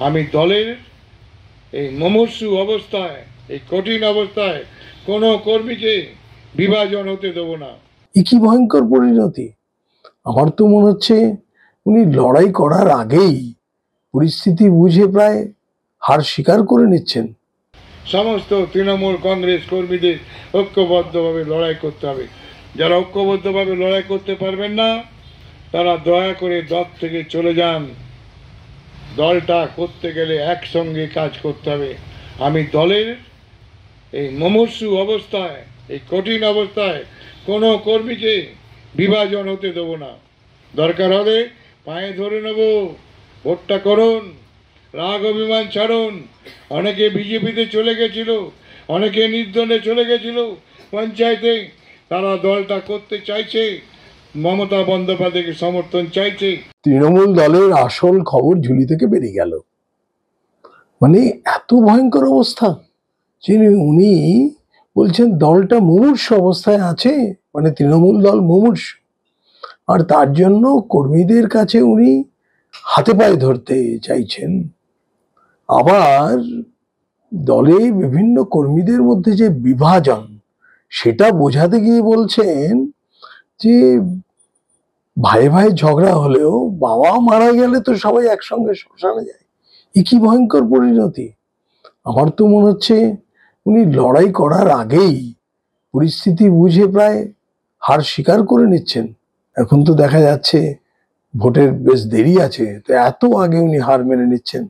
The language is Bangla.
আমি দলের এই মুমূর্ষু অবস্থায়, এই কঠিন অবস্থায় কোনো কর্মীকে বিভাজন হতে দেব না। কি ভয়ঙ্কর পরিণতি! আমার তো মনে হচ্ছে উনি লড়াই করার আগেই পরিস্থিতি বুঝে প্রায় হার স্বীকার করে নিচ্ছেন। সমস্ত তৃণমূল কংগ্রেস কর্মীদের ঐক্যবদ্ধভাবে লড়াই করতে হবে। যারা ঐক্যবদ্ধভাবে লড়াই করতে পারবেন না, তারা দয়া করে দল থেকে চলে যান। দলটা করতে গেলে একসঙ্গে কাজ করতে হবে। আমি দলের এই মুমূর্ষু অবস্থায়, এই কঠিন অবস্থায় কোনো কর্মীকে বিভাজন হতে দেব না। দরকার হলে পায়ে ধরে নেব, ভোটটা করুন, রাগ অভিমান ছাড়ুন। অনেকে বিজেপিতে চলে গেছিল, অনেকে নির্দলে চলে গেছিল পঞ্চায়েতে, তারা দলটা করতে চাইছে, মমতা বন্দ্যোপাধ্যায়কে সমর্থন চাইছে। তৃণমূল দলের আসল খবর ঝুলি থেকে বেরিয়ে গেল। মানে এত ভয়ঙ্কর অবস্থা যে উনি বলছেন দলটা মুমূর্ষু অবস্থায় আছে, মানে তৃণমূল দল মুমূর্ষু, আর তার জন্য কর্মীদের কাছে উনি হাতে পায়ে ধরতে চাইছেন। আবার দলে বিভিন্ন কর্মীদের মধ্যে যে বিভাজন, সেটা বোঝাতে গিয়ে বলছেন যে ভাই ভাই ঝগড়া হলেও বাবা মারা গেলে তো সবাই একসঙ্গে শ্মশানে যায়। কি ভয়ঙ্কর পরিণতি! আমার তো মনে হচ্ছে উনি লড়াই করার আগেই পরিস্থিতি বুঝে প্রায় হার স্বীকার করে নিচ্ছেন। এখন তো দেখা যাচ্ছে ভোটের বেশ দেরি আছে, তো এত আগে উনি হার মেনে নিচ্ছেন।